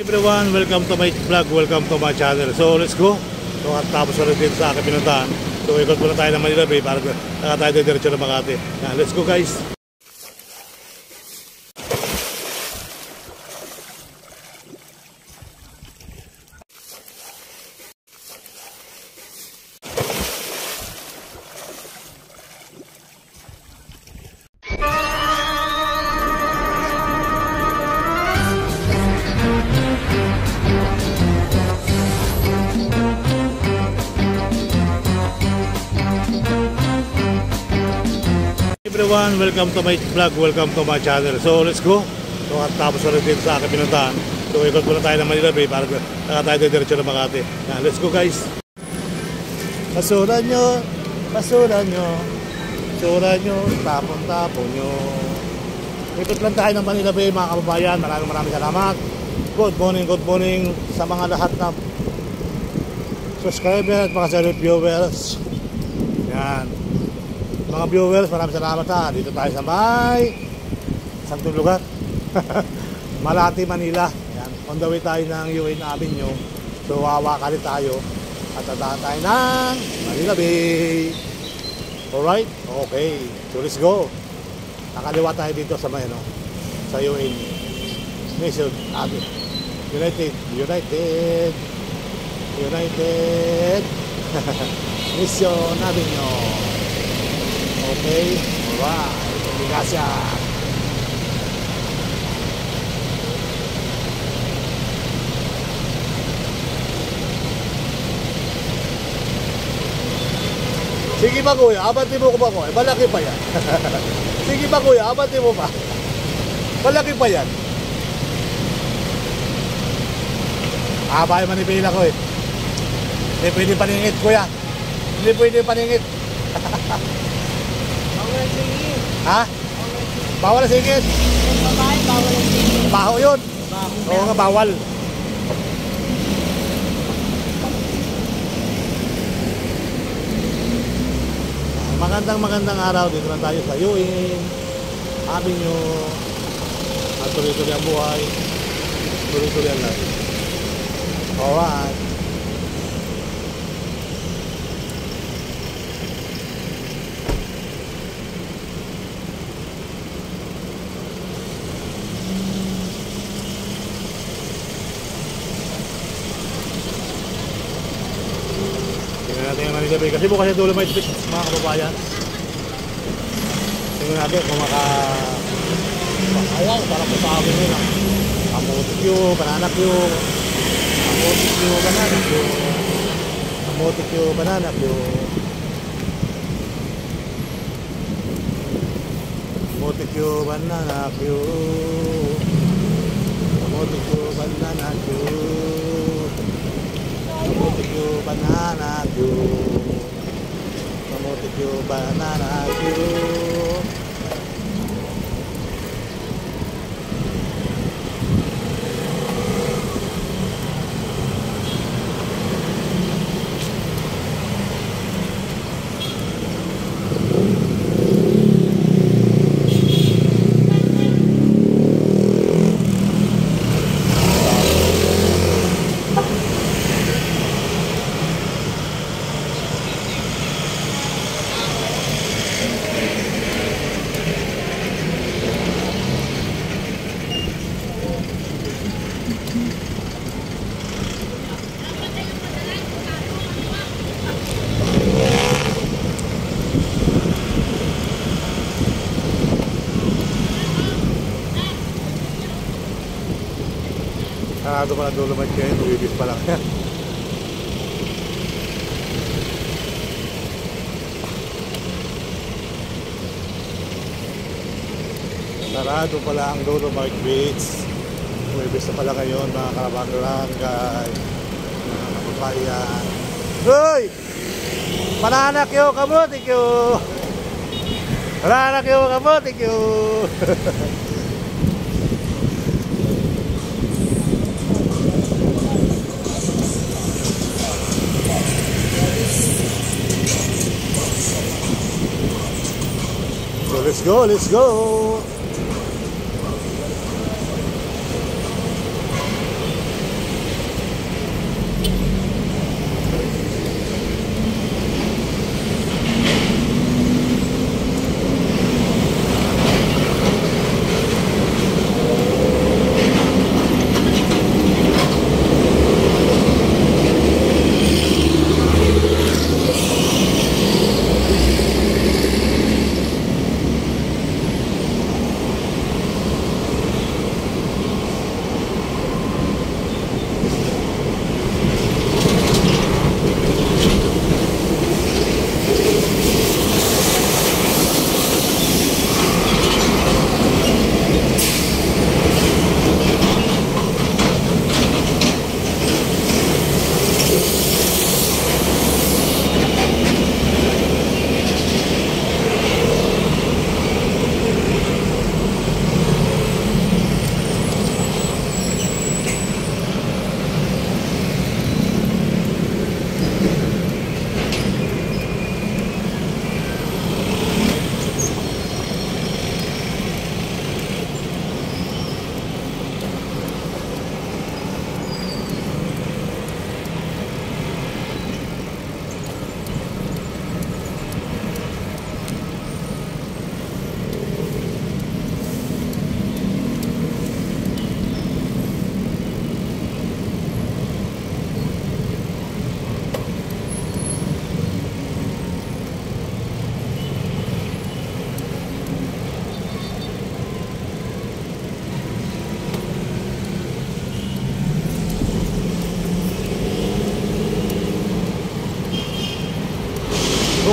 Everyone, welcome to my vlog, welcome to my channel. So let's go. So at tapos ulit dito sa aking pinuntahan. So ikot muna tayo ng Manila Bay para tayo diretso ng Makati. Let's go guys. Everyone, welcome to my vlog, welcome to my channel. So let's go. So at tapos ulit dito sa aking pinuntahan. So ikot muna tayo ng Manila Bay para tayo diretso ng Makati. Let's go guys. Basura nyo, basura nyo, basura nyo, tapon-tapon nyo. Ikot lang tayo ng Manila Bay mga kababayan. Maraming salamat. Good morning sa mga lahat na subscriber at mga viewers. Yan. Mga viewers, maraming salamat ha. Dito tayo sa may santong lugar. Malati, Manila. Yan. On the way tayo ng UA Avenue. So wawakali tayo at tatahan tayo ng Manila Bay. Alright? Okay. So let's go. Nakaliwa tayo dito sa may sa UA Mission Avenue. United Mission Avenue. Okay, alright, gracias. Sige ba kuya, abante mo ko ba ko? Malaki pa yan. Sige ba kuya, abante mo pa? Malaki pa yan. Abay manipila ko eh. Hindi pwede paningit kuya. Hindi pwede paningit. Ha? Bawal na singit. Bawal na singit. Baho yun. Oo nga, bawal. Magandang araw. Dito lang tayo sa UA Avenue. At tuloy-tuloy ang buhay. Tuloy-tuloy ang life. Alright. Kasi bukas yung Dolomite Beach mga kababayan. Tingnan natin kung makawaw para po sa amin nila. Kamotik yung, bananak yung, kamotik yung, bananak yung, kamotik yung, bananak yung, kamotik yung, bananak yung, kamotik yung, bananak yung, kamotik yung, bananak yung. Kamotik yung banana yung. Sarado pa na Dolomite kayo, nubibis pa lang yan. Sarado pala ang Dolomite Beach. Nubibis na pala ngayon mga karabang-barangay, mga kapapayan. Hoy! Pananak yo, kamotik yo! Pananak yo, kamotik yo! So let's go, let's go.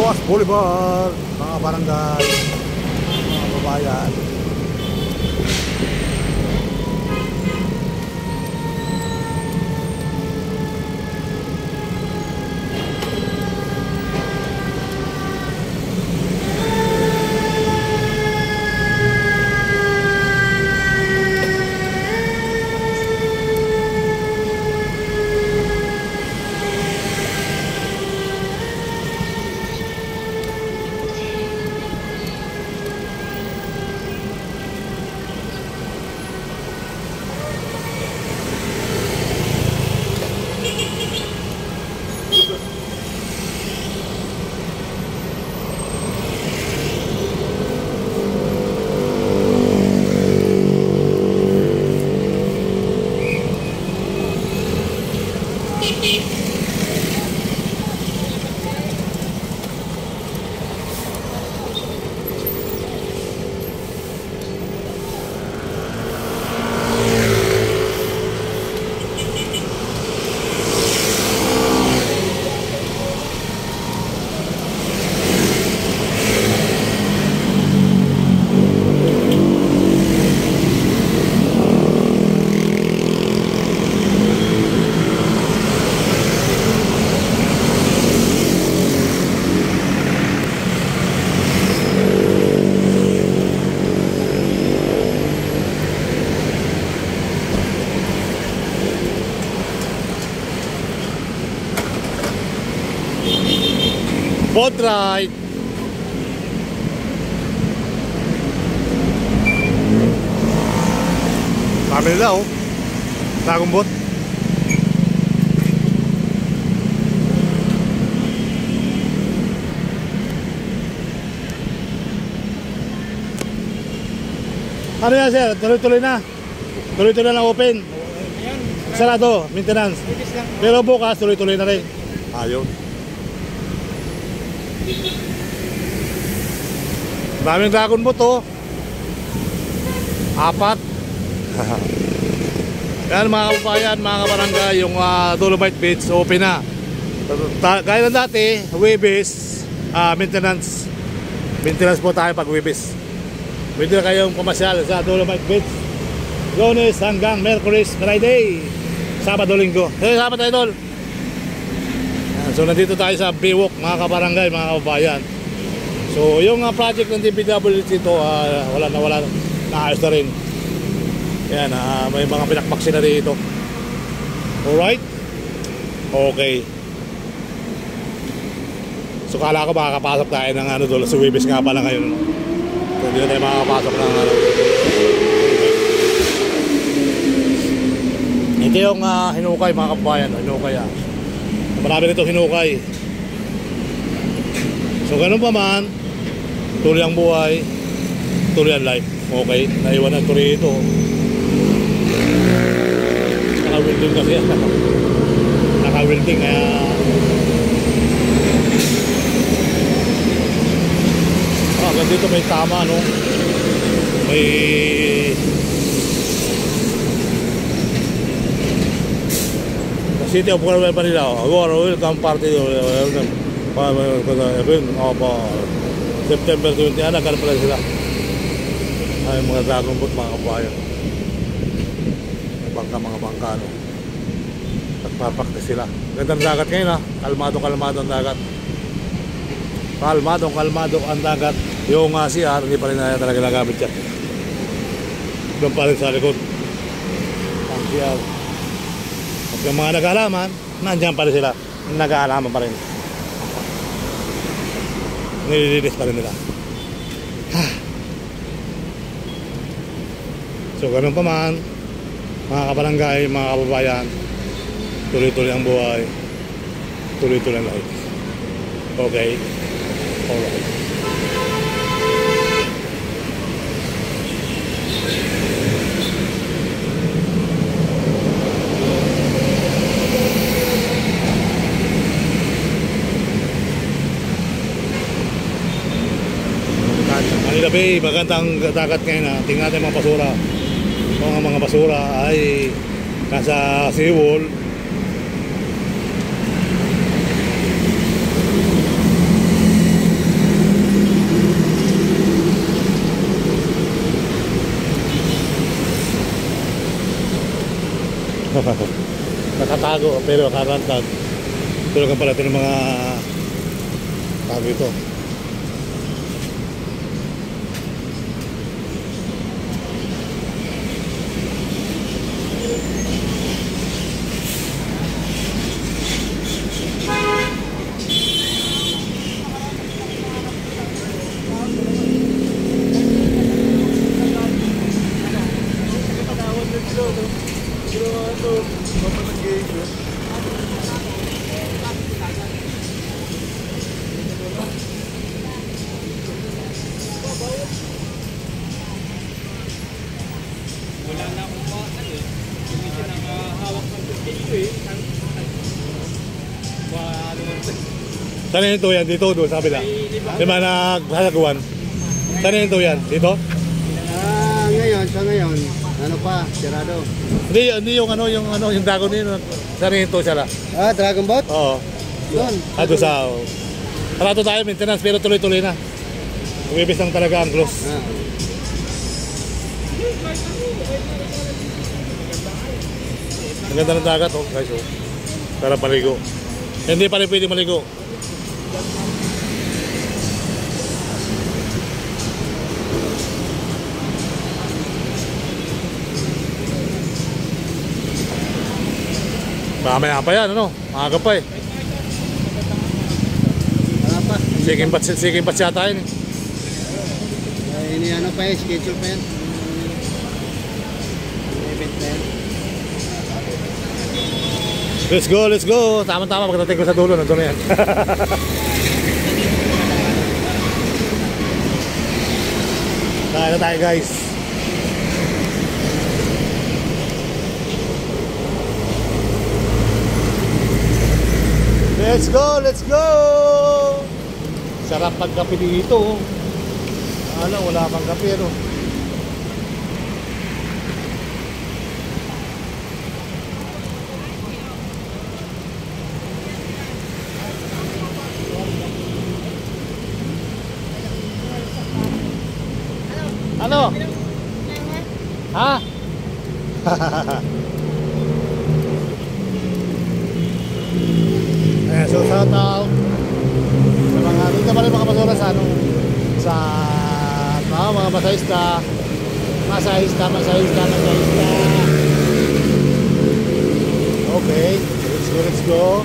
Rojas Boulevard, mga barangay, mga babayan. Boat ride. Sabi nila oh, bagong boat. Ano yan sir? Tuloy-tuloy na. Tuloy-tuloy na open. Sarado, maintenance. Pero bukas tuloy-tuloy na rin. Ayun. Daming dragon boat oh. 4. Yan mga kabayan, mga kabarangay, yung Dolomite Beach open na. Gaya ng dati, Webis, maintenance. Maintenance po tayo pag Webis. Pwede na kayong pumasyal sa Dolomite Beach Lunes hanggang Merkulis, Friday, Sabado, Linggo. Sabado idol. So nandito tayo sa Biwok mga kabarangay, mga kabayan. So yung project ng DPWH ito, wala na, naayos na rin. Yan, may mga pinakmaksi na rin ito. Alright? Okay. So kala ko makakapasok tayo ng doon sa Webis nga pala ngayon. So hindi na tayo makakapasok ng Ito yung hinukay mga kabayan. Hinukay marami nito hinukay. So ganun pa man, tuloy ang buhay, tuloy ang life. Okay, naiwan ang tuloy ito. Naka-welding kasi yan. Naka-welding kaya hanggang dito may tama no. May City of Coronel Manila. Welcome party. September 20. Nagkaroon pala sila. Ay mga dragon boat mga kabayan. Mga bangka no. Nagpapakta sila. Gandang dagat ngayon Kalmado ang dagat. Kalmado ang dagat. Yung CR hindi pa rin na talaga nagamit yan. Doon pa rin sa likod ang CR. At yung mga nag-aalaman, nandiyan pa rin sila. Nag-aalaman pa rin. Nililinis pa rin nila. So ganun pa man, mga kabarangay, mga kababayan, tuloy-tuloy ang buhay, tuloy-tuloy ang life. Okay? Alright. Manila Bay, magandang dagat ngayon Tingnan natin mga basura. Mga basura ay nasa seawall. Nakatago pero karantad. Tulog pala ito ng mga tago ito. Saan yung ito yan? Dito doon sa kabila? Di ba nagsasagawan? Saan yung ito yan? Dito? Sa ngayon, ano pa, sirado. Hindi yung dragon nito. Saan yung ito siya la? Dragon Boat? Oo. Doon. Doon sa... Parato tayo maintenance pero tuloy-tuloy na. Umibis lang talaga ang close. Ang ganda ng dagat guys oh. Para paligo. Hindi pa rin pwede maligo. Mamaya pa yan, ano? Maaga pa eh. Wala pa. Siking batch yata yun eh. Ano pa yan, schedule pa yan. Event na yan. Let's go. Tama-tama pagdating ko sa dulo, nandun na yan. Kaya na tayo guys. Let's go! Sarap pagkape dito. Wala pang kape no. Ano? Ha? So shout out sa mga dito pa rin mga basura sa mga masahista. Okay, let's go.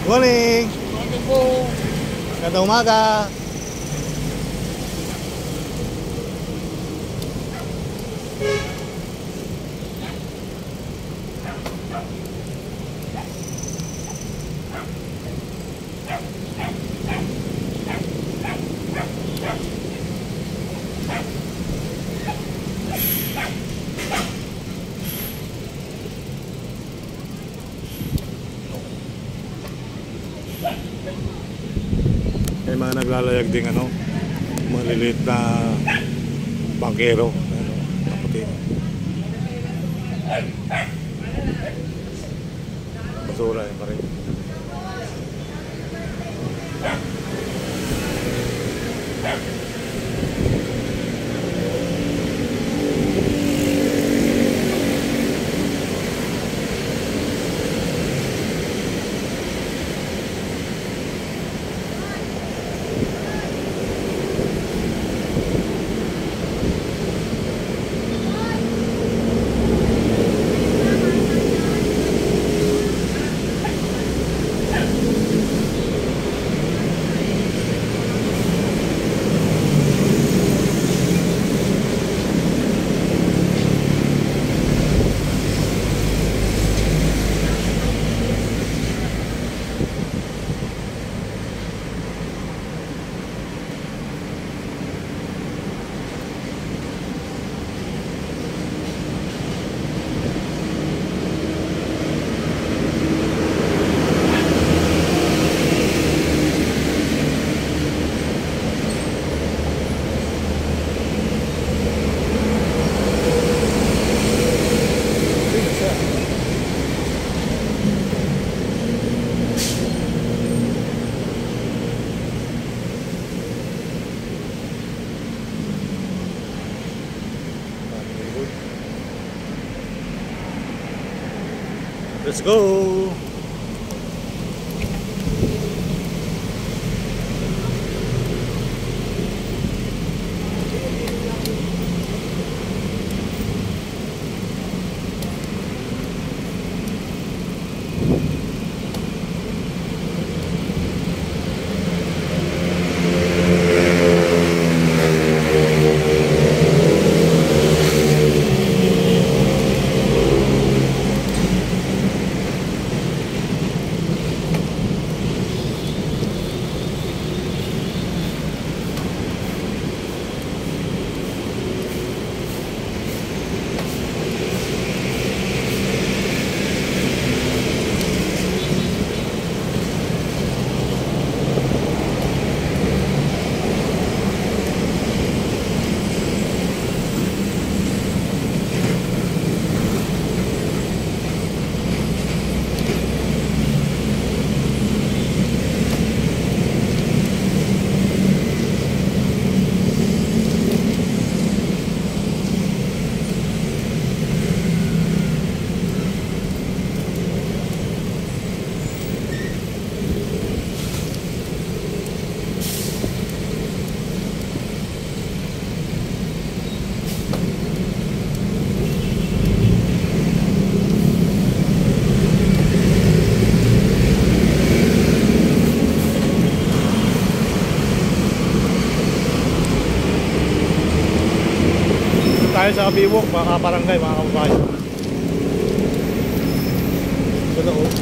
Morning! Morning po. Gandang umaga! May mga naglalayag ding maliliit na bangkero na puti. Basura yun pa rin. Let's go! Tayo sa Biwok, mga kabarangay, mga kababayan. Sa loob.